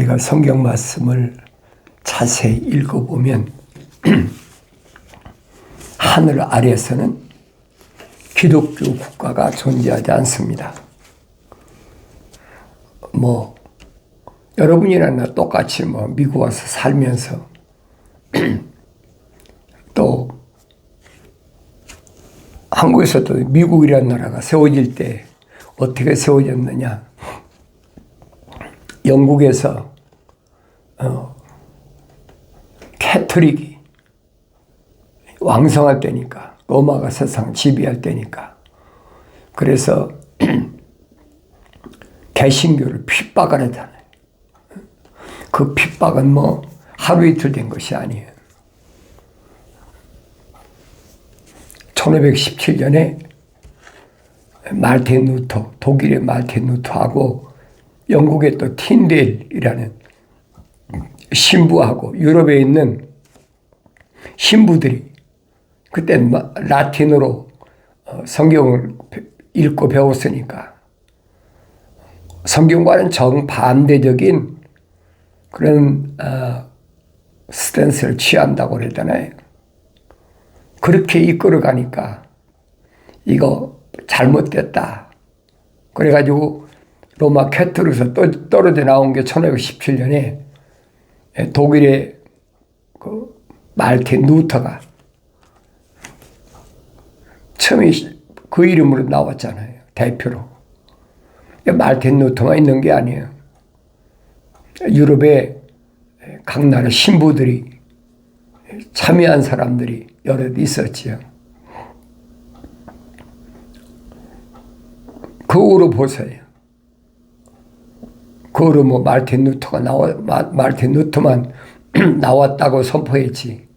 우리가 성경 말씀을 자세히 읽어보면 하늘 아래에서는 기독교 국가가 존재하지 않습니다. 여러분이나 나 똑같이 미국 와서 살면서 또 한국에서도 미국이라는 나라가 세워질 때 어떻게 세워졌느냐. 영국에서 캐톨릭이 왕성할 때니까, 로마가 세상 지배할 때니까, 그래서 개신교를 핍박을 하잖아요. 그 핍박은 하루 이틀 된 것이 아니에요. 1517년에 말틴 루터, 독일의 말틴 루터하고 영국의 또 틴델이라는 신부하고 유럽에 있는 신부들이 그때 라틴어로 성경을 읽고 배웠으니까 성경과는 정반대적인 그런 스탠스를 취한다고 그랬잖아요. 그렇게 이끌어가니까 이거 잘못됐다. 그래가지고 로마 캐톨릭에서 떨어져 나온 게 1517년에 독일의 그 말틴 루터가 처음에 그 이름으로 나왔잖아요. 대표로. 말틴 루터만 있는 게 아니에요. 유럽의 각 나라 신부들이 참여한 사람들이 여럿 있었지요. 그 후로 보세요. 그 후로 말틴 루터만 나왔다고 선포했지.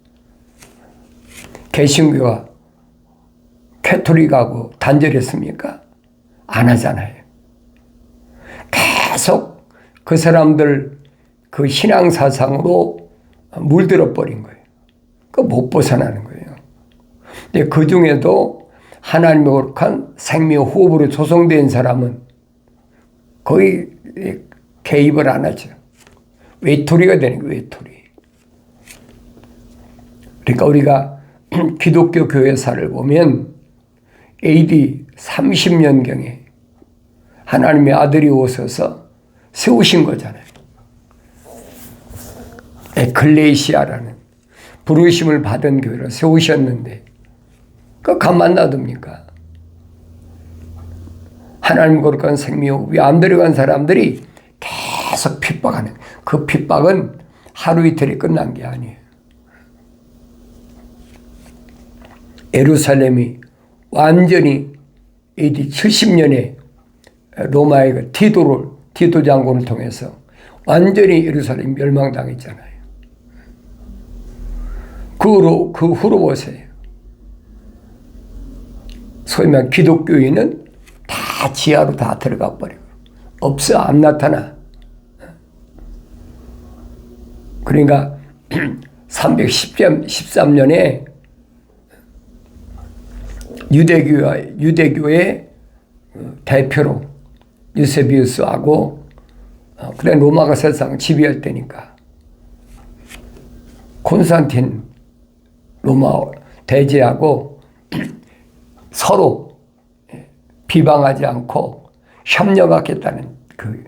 개신교가 캐톨릭하고 단절했습니까? 안 하잖아요. 계속 그 사람들 그 신앙 사상으로 물들어 버린 거예요. 못 벗어나는 거예요. 근데 그 중에도 하나님의 거룩한 생명 호흡으로 조성된 사람은 거의 개입을 안 하죠. 외톨이가 되는 거예요, 외톨이. 그러니까 우리가 기독교 교회사를 보면 AD 30년경에 하나님의 아들이 오셔서 세우신 거잖아요. 에클레시아라는 부르심을 받은 교회를 세우셨는데 그거 가만 놔둡니까? 하나님 거룩한 생명이 안 들어간 사람들이 계속 핍박하는, 그 핍박은 하루 이틀이 끝난 게 아니에요. 예루살렘이 완전히 AD 70년에 로마의 그 티도 장군을 통해서 완전히 예루살렘이 멸망당했잖아요. 그 후로 보세요. 소위 말하는 기독교인은 다 지하로 다 들어가 버리고 없어, 안 나타나. 그러니까 313년에 유대교의 대표로 유세비우스하고 그래 로마가 세상 지배할 때니까 콘스탄틴 로마 대제하고 서로 비방하지 않고 협력하겠다는 그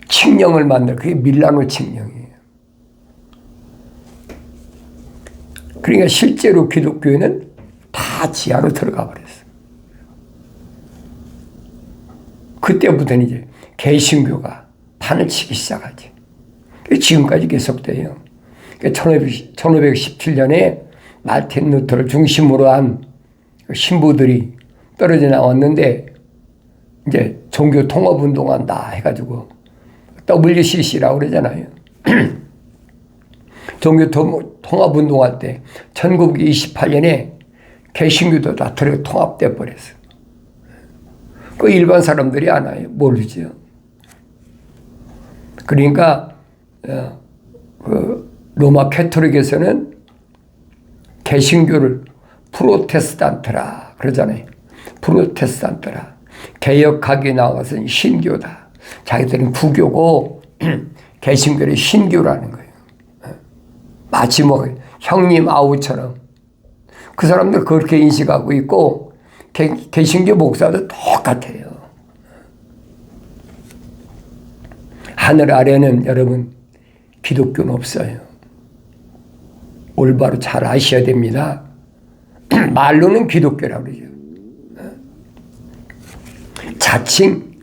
칙령을 만들, 그게 밀라노 칙령이에요. 그러니까 실제로 기독교회는 다 지하로 들어가 버렸어요. 그때부터는 이제 개신교가 판을 치기 시작하죠. 지금까지 계속돼요. 1517년에 말틴 루터를 중심으로 한 신부들이 떨어져 나왔는데 이제 종교 통합 운동한다 해가지고 WCC라고 그러잖아요. 종교 통합 운동할 때 1928년에 개신교도 다 통합돼 버렸어요. 그 일반 사람들이 아나요? 모르죠. 그러니까 로마 캐톨릭에서는 개신교를 프로테스탄트라 그러잖아요. 프로테스탄트라. 개혁하게 나와서는 신교다. 자기들은 구교고 개신교의 신교라는 거예요. 마치 뭐 형님 아우처럼 그 사람들 그렇게 인식하고 있고 개신교 목사도 똑같아요. 하늘 아래는 여러분 기독교는 없어요. 올바로 잘 아셔야 됩니다. 말로는 기독교라고 그러죠. 자칭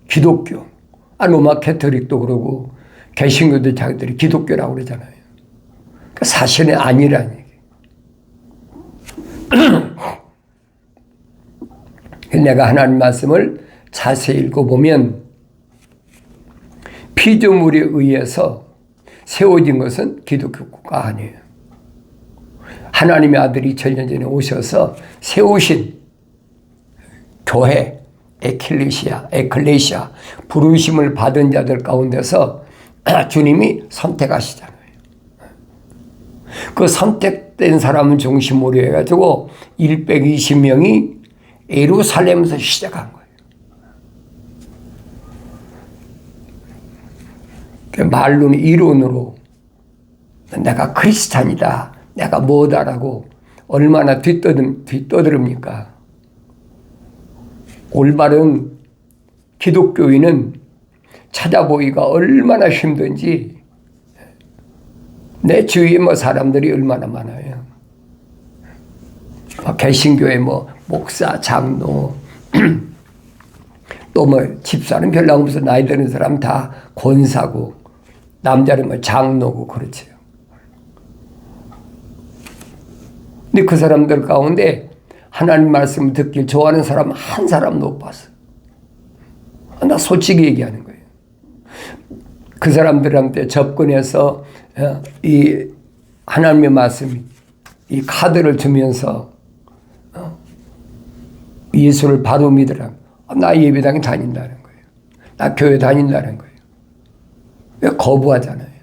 기독교. 로마 캐토릭도 그러고 개신교도 자기들이 기독교라고 그러잖아요. 사실은 아니라는 얘기예요. 내가 하나님 말씀을 자세히 읽어보면 피조물에 의해서 세워진 것은 기독교가 아니에요. 하나님의 아들이 2000년 전에 오셔서 세우신 교회, 에클레시아, 부르심을 받은 자들 가운데서 주님이 선택하시잖아요. 그 선택된 사람을 중심으로 해가지고 120명이 예루살렘에서 시작한 거예요. 말로는 이론으로 내가 크리스찬이다, 내가 뭐다라고 얼마나 뒤떠들읍니까? 올바른 기독교인은 찾아보기가 얼마나 힘든지 내 주위에 뭐 사람들이 얼마나 많아요. 개신교에 뭐 목사, 장로 또 뭐 집사는 별로 없어서 나이 드는 사람 다 권사고 남자는 뭐 장로고 그렇죠. 근데 그 사람들 가운데 하나님 말씀을 듣길 좋아하는 사람 한 사람도 못 봤어. 나 솔직히 얘기하는 거예요. 그 사람들한테 접근해서 이 하나님의 말씀, 이 카드를 주면서 예수를 바로 믿으라. 나 예배당에 다닌다는 거예요. 나 교회 다닌다는 거예요. 왜 거부하잖아요.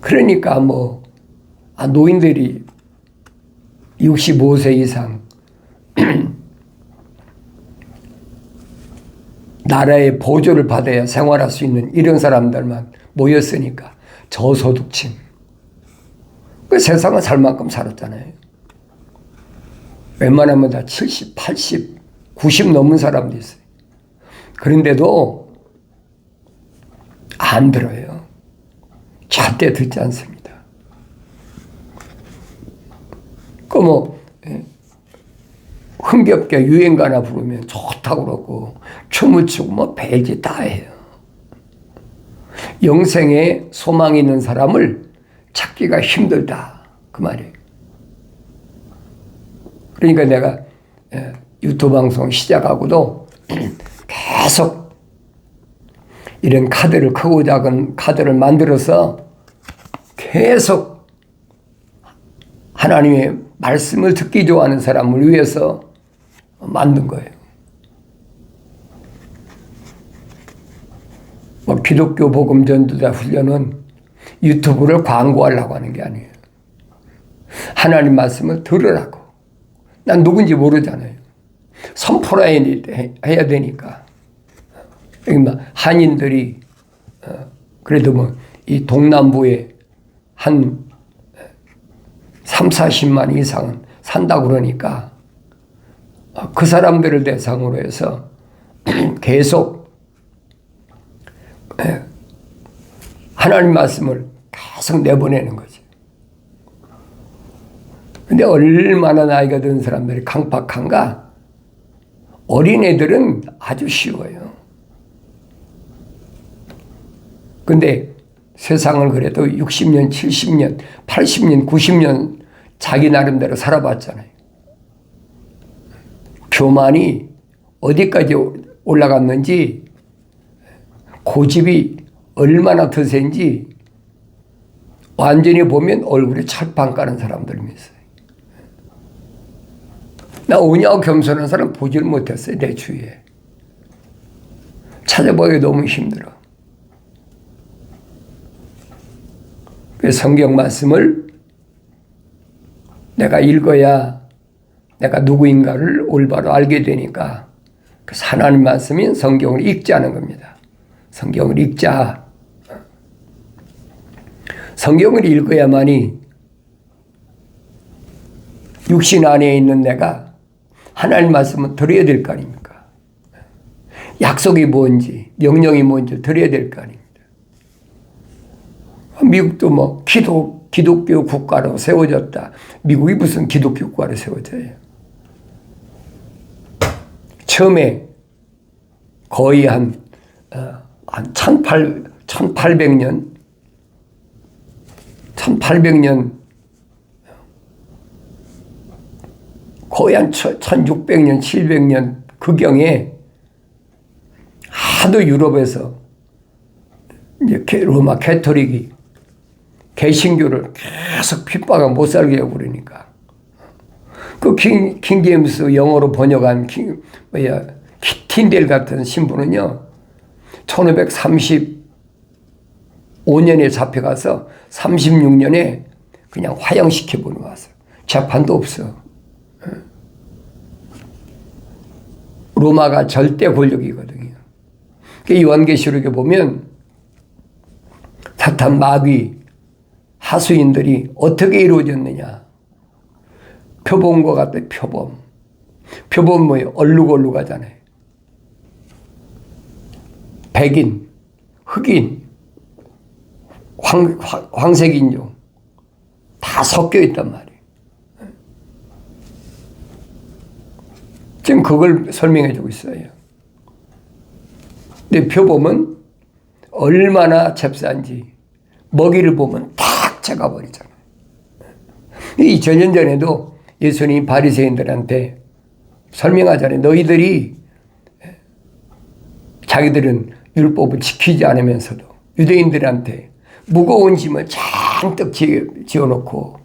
그러니까 뭐 노인들이 65세 이상 나라의 보조를 받아야 생활할 수 있는 이런 사람들만 모였으니까 저소득층. 그 세상은 살 만큼 살았잖아요. 웬만하면 다 70, 80, 90 넘은 사람도 있어요. 그런데도 안 들어요. 절대 듣지 않습니다. 그 뭐 흥겹게 유행가나 부르면 좋다고 그러고 춤을 추고 뭐 별짓 다 해요. 영생에 소망이 있는 사람을 찾기가 힘들다 그 말이에요. 그러니까 내가 유튜브 방송 시작하고도 계속 이런 카드를, 크고 작은 카드를 만들어서 계속 하나님의 말씀을 듣기 좋아하는 사람을 위해서 만든 거예요. 뭐 기독교 복음 전도자 훈련은 유튜브를 광고하려고 하는 게 아니에요. 하나님 말씀을 들으라고. 난 누군지 모르잖아요. 선포해야 되니까. 여기 막 한인들이 그래도 뭐 이 동남부에 한 3, 40만 이상은 산다고 그러니까 그 사람들을 대상으로 해서 계속 하나님 말씀을 계속 내보내는 거지. 근데 얼마나 나이가 든 사람들이 강팍한가? 어린애들은 아주 쉬워요. 근데 세상을 그래도 60년, 70년, 80년, 90년 자기 나름대로 살아봤잖아요. 교만이 어디까지 올라갔는지, 고집이 얼마나 더 센지 완전히 보면 얼굴에 철판 까는 사람들이 있어요. 나 온유하고 겸손한 사람 보지를 못했어요. 내 주위에. 찾아보기 너무 힘들어. 그 성경 말씀을 내가 읽어야 내가 누구인가를 올바로 알게 되니까 그래서 하나님 말씀인 성경을 읽자는 겁니다. 성경을 읽자. 성경을 읽어야만이 육신 안에 있는 내가 하나님 말씀을 들어야 될 거 아닙니까? 약속이 뭔지, 명령이 뭔지 들어야 될 거 아닙니까? 미국도 뭐 기독교 국가로 세워졌다. 미국이 무슨 기독교 국가로 세워져요? 처음에 거의 한 1800년 거의 한 1600년, 700년 그경에 하도 유럽에서 이제 로마 가톨릭이 개신교를 계속 핍박하고 못 살게 하고 그러니까 그 킹 제임스 영어로 번역한 틴델 같은 신부는요 1535년에 잡혀가서 36년에 그냥 화형시켜보는 왔어요. 재판도 없어. 로마가 절대 권력이거든요. 요한계시록에 보면 사탄 마귀 하수인들이 어떻게 이루어졌느냐. 표범과 같아. 표범 뭐예요? 얼룩얼룩하잖아요. 백인, 흑인, 황색인종 다 섞여 있단 말이에요. 지금 그걸 설명해 주고 있어요. 근데 표범은 얼마나 잽싼지 먹이를 보면 탁 잡아버리잖아요. 이 전년 전에도 예수님이 바리새인들한테 설명하잖아요. 너희들이 자기들은 율법을 지키지 않으면서도 유대인들한테 무거운 짐을 잔뜩 지어놓고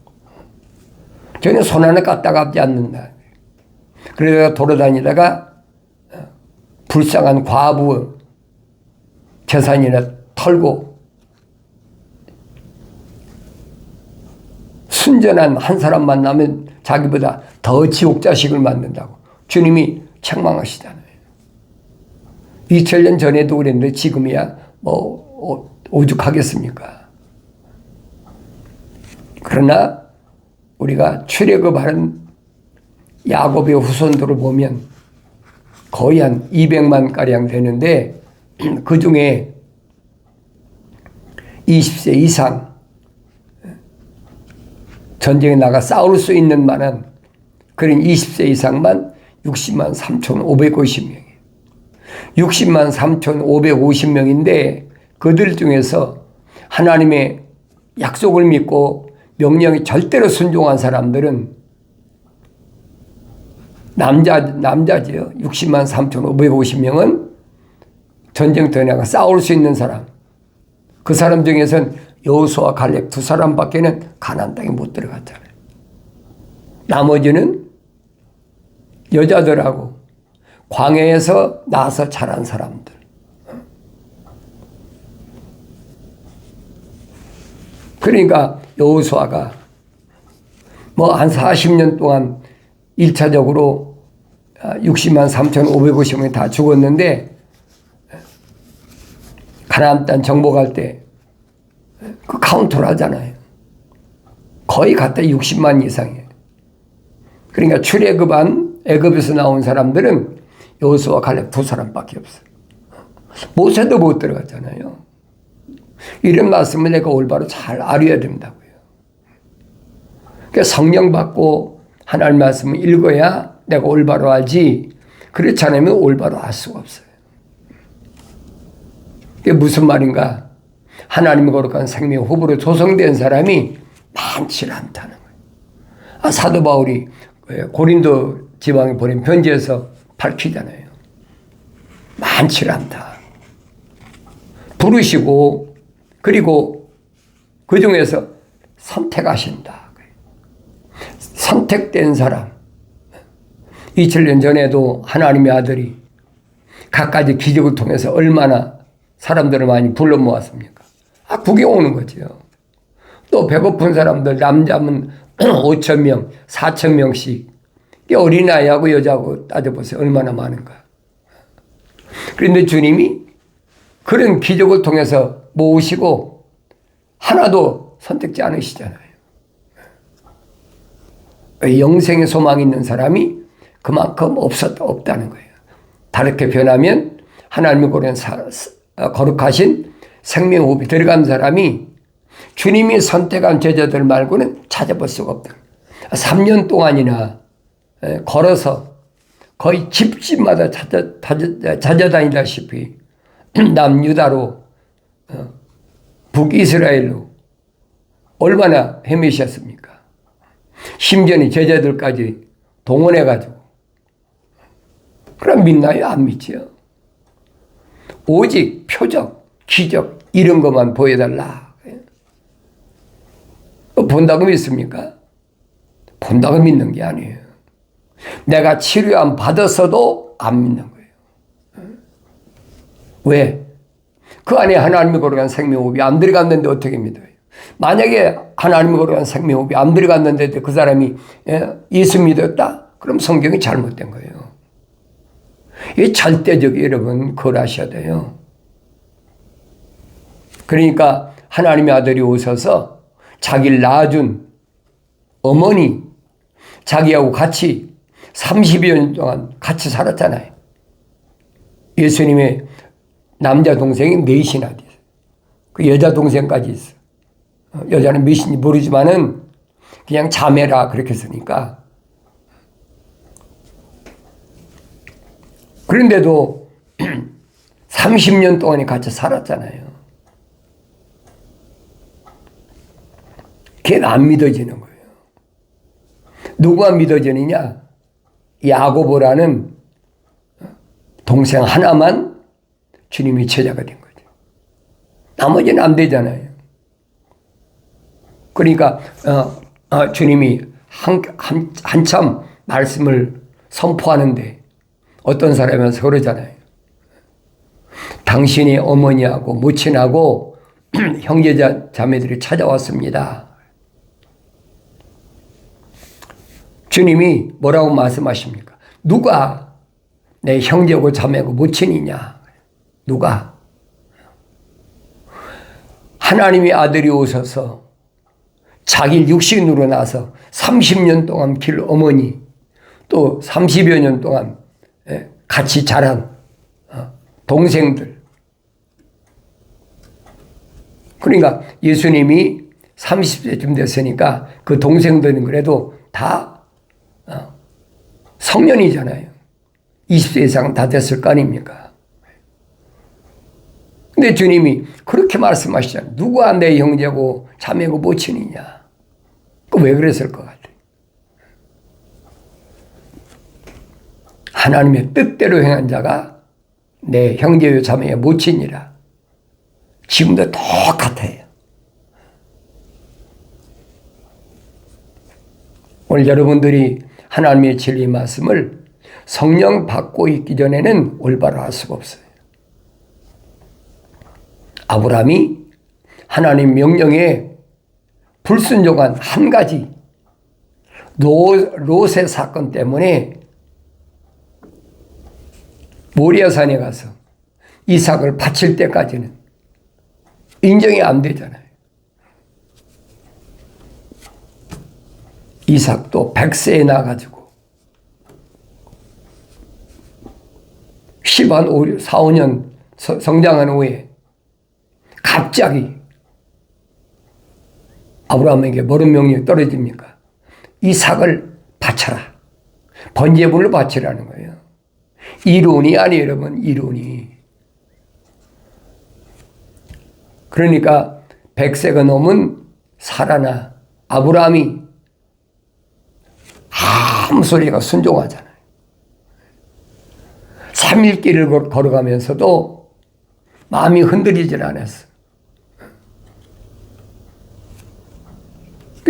전혀 손 하나 까딱하지 않는다. 그래서 돌아다니다가 불쌍한 과부 재산이나 털고 순전한 한 사람 만나면 자기보다 더 지옥 자식을 만든다고 주님이 책망하시잖아요. 2000년 전에도 그랬는데 지금이야 뭐 오죽하겠습니까? 그러나 우리가 출애굽하는 야곱의 후손들을 보면 거의 한 200만 가량 되는데 그 중에 20세 이상 전쟁에 나가 싸울 수 있는 만한 그런 20세 이상만 60만 3,550명이에요. 60만 3,550명인데 그들 중에서 하나님의 약속을 믿고 명령에 절대로 순종한 사람들은 남자지요. 60만 3,550명은 전쟁터에 나가 싸울 수 있는 사람. 그 사람 중에서는 여호수아 갈렙 두 사람밖에는 가나안 땅에 못 들어갔잖아요. 나머지는 여자들하고 광야에서 나서 자란 사람들. 그러니까 여호수아가 뭐 한 40년 동안 1차적으로 60만 3,550명이 다 죽었는데 가나안 땅 정복할 때 그 카운트를 하잖아요. 거의 갖다 60만 이상이에요. 그러니까 출애굽한 애굽에서 나온 사람들은 여호수아 갈렙 두 사람밖에 없어요. 모세도 못 들어갔잖아요. 이런 말씀을 내가 올바로 잘 알아야 된다고요. 그러니까 성령 받고 하나님 말씀을 읽어야 내가 올바로 알지 그렇지 않으면 올바로 알 수가 없어요. 이게 무슨 말인가? 하나님의 거룩한 생명 후보로 조성된 사람이 많지 않다는 거예요. 사도 바울이 고린도 지방에 보낸 편지에서 밝히잖아요. 많지 않다. 부르시고 그리고 그 중에서 선택하신다. 선택된 사람. 2000년 전에도 하나님의 아들이 갖가지 기적을 통해서 얼마나 사람들을 많이 불러 모았습니까? 구경 오는 거죠. 또 배고픈 사람들 남자면 5,000명, 4,000명씩 어린아이하고 여자하고 따져보세요. 얼마나 많은가. 그런데 주님이 그런 기적을 통해서 모으시고 하나도 선택지 않으시잖아요. 영생의 소망이 있는 사람이 그만큼 없다는 거예요. 다르게 변하면 하나님의 거룩하신 생명호흡이 들어간 사람이 주님이 선택한 제자들 말고는 찾아볼 수가 없다. 3년 동안이나 걸어서 거의 집집마다 찾아다니다시피 남유다로 북이스라엘로 얼마나 헤매셨습니까? 심지어는 제자들까지 동원해가지고. 그럼 믿나요? 안 믿지요. 오직 표적, 기적 이런 것만 보여달라. 본다고 믿습니까? 본다고 믿는 게 아니에요. 내가 치료 안 받았어도 안 믿는 거예요. 왜? 그 안에 하나님의 거룩한 생명호흡이 안 들어갔는데 어떻게 믿어요? 만약에 하나님의 거룩한 생명호흡이 안 들어갔는데 그 사람이 예수 믿었다? 그럼 성경이 잘못된 거예요. 이 절대적이 여러분 그걸 아셔야 돼요. 그러니까 하나님의 아들이 오셔서 자기를 낳아준 어머니 자기하고 같이 30여 년 동안 같이 살았잖아요. 예수님의 남자 동생이 넷이나 돼요. 그 여자 동생까지 있어. 여자는 몇인지 모르지만은 그냥 자매라 그렇게 쓰니까. 그런데도 30년 동안에 같이 살았잖아요. 걔는 안 믿어지는 거예요. 누가 믿어지느냐? 야고보라는 동생 하나만 주님이 제자가 된 거죠. 나머지는 안 되잖아요. 그러니까 주님이 한참 말씀을 선포하는데 어떤 사람이면서 그러잖아요. 당신의 어머니하고 모친하고 형제 자매들이 찾아왔습니다. 주님이 뭐라고 말씀하십니까? 누가 내 형제고 자매고 모친이냐? 누가? 하나님의 아들이 오셔서 자기 육신으로 나서 30년 동안 길 어머니 또 30여 년 동안 같이 자란 동생들. 그러니까 예수님이 30세쯤 됐으니까 그 동생들은 그래도 다 성년이잖아요. 20세 이상 다 됐을 거 아닙니까? 근데 주님이 그렇게 말씀하시잖아요. 누가 내 형제고 자매고 모친이냐? 왜 그랬을 것 같아요? 하나님의 뜻대로 행한 자가 내 형제요 자매의 모친이라. 지금도 똑같아요. 오늘 여러분들이 하나님의 진리 말씀을 성령 받고 있기 전에는 올바로 할 수가 없어요. 아브라함이 하나님 명령에 불순종한 한 가지 롯의 사건 때문에 모리아산에 가서 이삭을 바칠 때까지는 인정이 안 되잖아요. 이삭도 100세에 나가지고 4, 5년 성장한 후에 갑자기 아브라함에게 뭐런 명령이 떨어집니까? 이삭을 바쳐라. 번제물로 바치라는 거예요. 이론이 아니에요, 여러분. 이론이. 그러니까 100세가 넘은 사라나 아브라함이 아무 소리가 순종하잖아요. 3일 길을 걸어가면서도 마음이 흔들리질 않았어.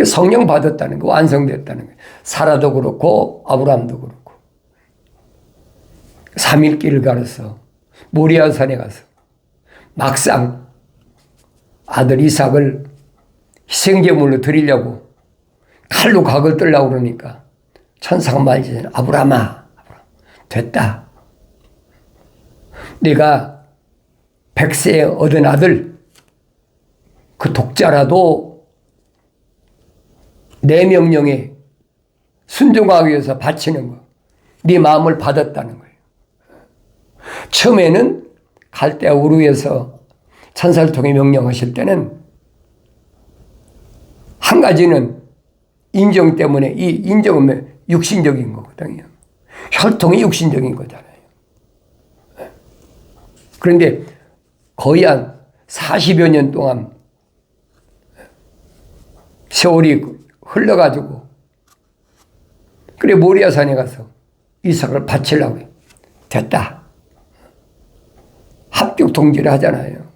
성령 받았다는 거, 완성됐다는 거. 사라도 그렇고 아브라함도 그렇고. 3일 길을 걸어서 모리아산에 가서 막상 아들 이삭을 희생제물로 드리려고 칼로 각을 떨려고 그러니까 천사가 말이잖아요. 아브라함아, 됐다. 내가 100세 얻은 아들, 그 독자라도 내 명령에 순종하기 위해서 바치는 거, 네 마음을 받았다는 거예요. 처음에는 갈대아 우르에서 천사를 통해 명령하실 때는 한 가지는 인정 때문에, 이 인정은 육신적인 거거든요. 혈통이 육신적인 거잖아요. 그런데 거의 한 40여 년 동안 세월이 흘러가지고, 그래 모리아산에 가서 이삭을 바치려고 됐다. 합격 통지를 하잖아요.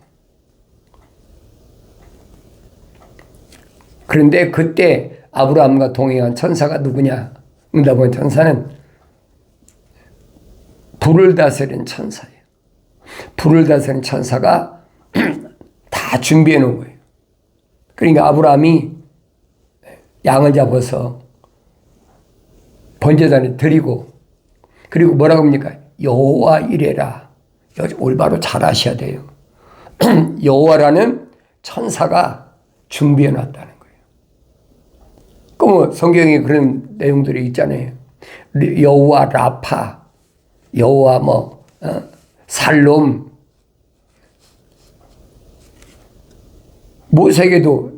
그런데 그때 아브라함과 동행한 천사가 누구냐? 응답한 천사는 불을 다스리는 천사예요. 불을 다스리는 천사가 다 준비해 놓은 거예요. 그러니까 아브라함이 양을 잡아서 번제단에 드리고, 그리고 뭐라고 합니까? 여호와 이래라. 올바로 잘 아셔야 돼요. 여호와라는 천사가 준비해 놨다는 거예요. 그 성경에 그런 내용들이 있잖아요. 여호와 라파, 여호와 살롬. 모세에게도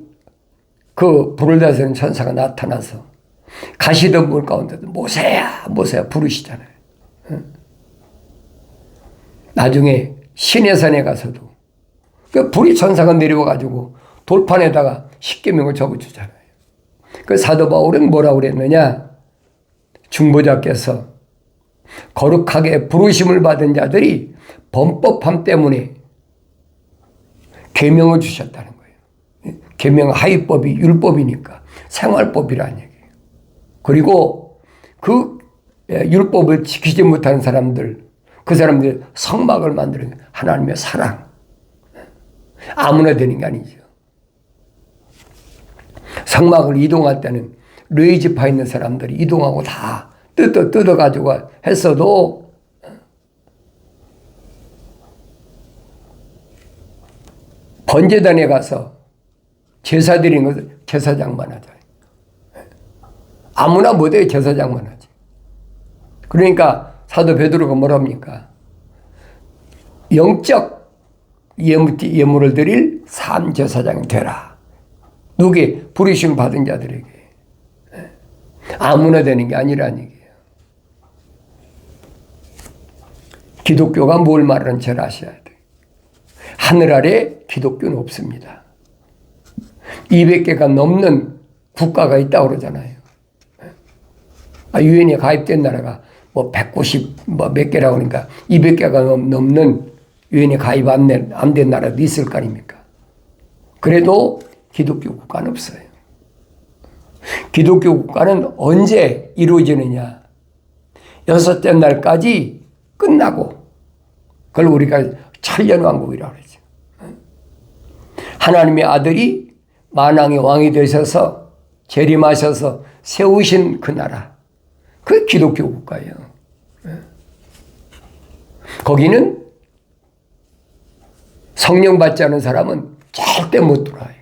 그 불을 다스리는 천사가 나타나서 가시던 물 가운데도 모세야, 모세야 부르시잖아요. 나중에 시내산에 가서도 그 불이 천사가 내려와가지고 돌판에다가 십계명을 적어주잖아요. 그 사도 바울은 뭐라고 그랬느냐? 중보자께서 거룩하게 부르심을 받은 자들이 범법함 때문에 계명을 주셨다는 거예요. 계명 하위법이 율법이니까 생활법이라는 얘기예요. 그리고 그 율법을 지키지 못하는 사람들, 그 사람들 성막을 만드는 하나님의 사랑. 아무나 되는 게 아니죠. 성막을 이동할 때는 르이지파 있는 사람들이 이동하고 다 뜯어가지고 했어도 번제단에 가서 제사 드리는 것은 제사장만 하죠. 아무나 못해요. 제사장만 하지. 그러니까 사도 베드로가 뭐랍니까? 영적 예물을 드릴 산 제사장이 되라. 누구에? 부르심 받은 자들에게. 아무나 되는 게 아니라는 얘기예요. 기독교가 뭘 말하는지 잘 아셔야 돼요. 하늘 아래 기독교는 없습니다. 200개가 넘는 국가가 있다고 그러잖아요. 유엔에 가입된 나라가 190 몇 개라고 그러니까 200개가 넘는 유엔에 가입 안 된 나라도 있을 거 아닙니까? 그래도 기독교 국가는 없어요. 기독교 국가는 언제 이루어지느냐? 6째 날까지 끝나고, 그걸 우리가 천년왕국이라고 그러죠. 하나님의 아들이 만왕의 왕이 되셔서 재림하셔서 세우신 그 나라, 그 기독교 국가예요. 거기는 성령 받지 않은 사람은 절대 못 들어와요.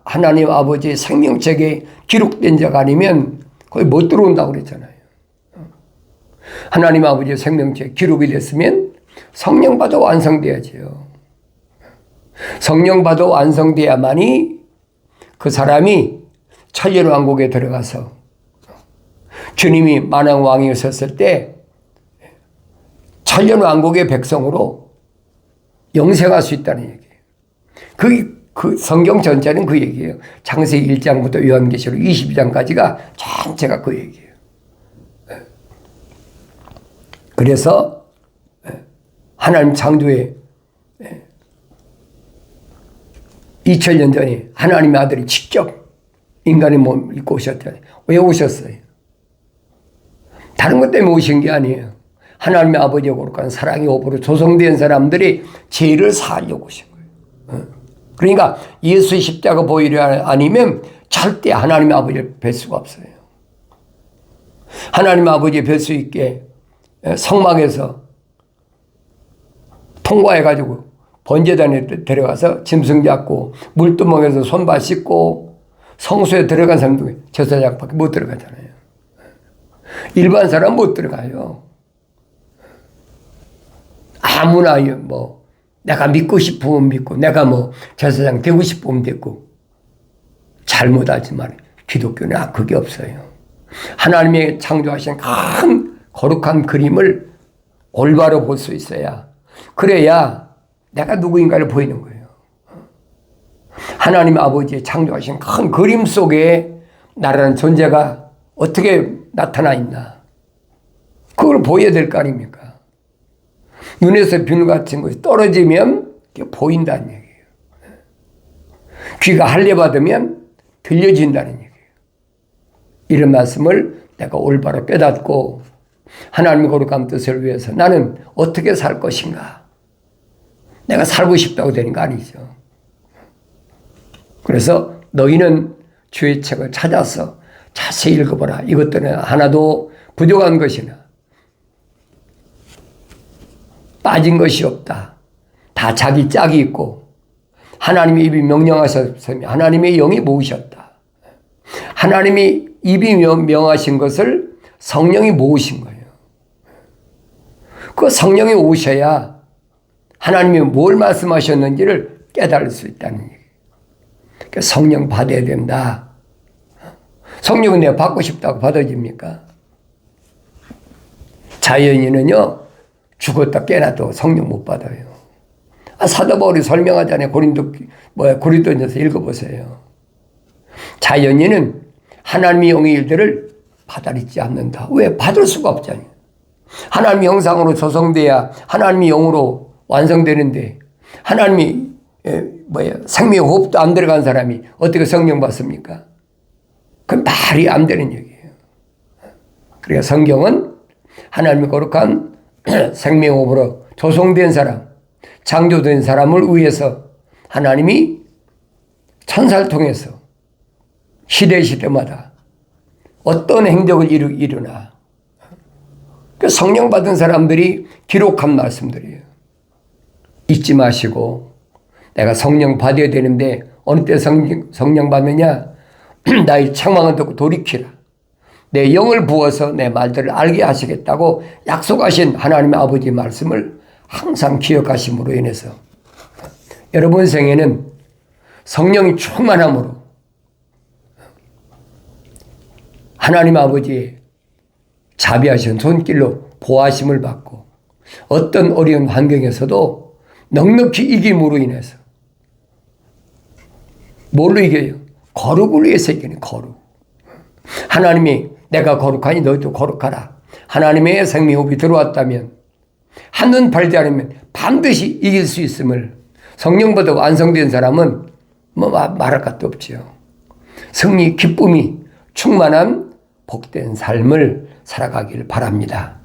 하나님 아버지의 생명책에 기록된 자가 아니면 거의 못 들어온다고 그랬잖아요. 하나님 아버지의 생명책 기록이 됐으면 성령 받아 완성돼야죠. 성령 받아 완성돼야만이 그 사람이 천년왕국에 들어가서 주님이 만왕왕이 오셨을 때 천년왕국의 백성으로 영생할 수 있다는 얘기예요. 그 성경 전체는 그 얘기예요. 창세기 1장부터 요한계시록 22장까지가 전체가 그 얘기예요. 그래서 하나님 창조에 2000년 전에 하나님의 아들이 직접 인간의 몸을 입고 오셨잖아요. 왜 오셨어요? 다른 것 때문에 오신 게 아니에요. 하나님의 아버지의 거룩한 사랑의 호흡으로 조성된 사람들이 죄를 사하려고 오신 거예요. 그러니까 예수의 십자가 보혈이 아니면 절대 하나님의 아버지를 뵐 수가 없어요. 하나님의 아버지를 뵐 수 있게 성막에서 통과해가지고 번제단에 데려가서 짐승 잡고 물두멍에서 손발 씻고 성소에 들어간 사람 중에 제사장밖에 못 들어가잖아요. 일반 사람 못 들어가요. 아무나 뭐 내가 믿고 싶으면 믿고 내가 뭐 제사장 되고 싶으면 되고 잘못하지만 기독교는 그게 없어요. 하나님의 창조하신 큰 거룩한 그림을 올바로 볼 수 있어야 그래야 내가 누구인가를 보이는 거예요. 하나님 아버지의 창조하신 큰 그림 속에 나라는 존재가 어떻게 나타나 있나 그걸 보여야 될 거 아닙니까? 눈에서 비늘 같은 것이 떨어지면 보인다는 얘기예요. 귀가 할례받으면 들려진다는 얘기예요. 이런 말씀을 내가 올바로 깨닫고 하나님의 거룩한 뜻을 위해서 나는 어떻게 살 것인가. 내가 살고 싶다고 되는 거 아니죠. 그래서 너희는 주의 책을 찾아서 자세히 읽어보라. 이것들은 하나도 부족한 것이나 빠진 것이 없다. 다 자기 짝이 있고 하나님의 입이 명령하셨으며 하나님의 영이 모으셨다. 하나님이 입이 명하신 것을 성령이 모으신 거예요. 그 성령이 오셔야 하나님이 뭘 말씀하셨는지를 깨달을 수 있다는 얘기예요. 그러니까 성령 받아야 된다. 성령은 내가 받고 싶다고 받아집니까? 자연인은요 죽었다 깨나도 성령 못 받아요. 사도 바울이 설명하잖아요. 고린도전서 읽어보세요. 자연인은 하나님의 영의 일들을 받아들이지 않는다. 왜? 받을 수가 없잖아요. 하나님의 형상으로 조성돼야 하나님의 영으로 완성되는데 하나님이 생명의 호흡도 안 들어간 사람이 어떻게 성령 받습니까? 그건 말이 안 되는 얘기예요. 그러니까 성경은 하나님의 거룩한 생명호흡으로 조성된 사람, 창조된 사람을 위해서 하나님이 천사를 통해서 시대마다 어떤 행적을 이루나 성령 받은 사람들이 기록한 말씀들이에요. 잊지 마시고 내가 성령 받아야 되는데 어느 때 성령 받느냐? 나의 책망을 듣고 돌이키라. 내 영을 부어서 내 말들을 알게 하시겠다고 약속하신 하나님의 아버지의 말씀을 항상 기억하심으로 인해서 여러분 생에는 성령이 충만함으로 하나님 아버지의 자비하신 손길로 보호하심을 받고 어떤 어려운 환경에서도 넉넉히 이김으로 인해서 뭘로 이겨요? 거룩을 위해서 이기는 거룩. 하나님이 내가 거룩하니 너희도 거룩하라. 하나님의 생명호흡이 들어왔다면 한눈 팔지 않으면 반드시 이길 수 있음을 성령보다 완성된 사람은 뭐 말할 것도 없지요. 승리, 기쁨이 충만한 복된 삶을 살아가길 바랍니다.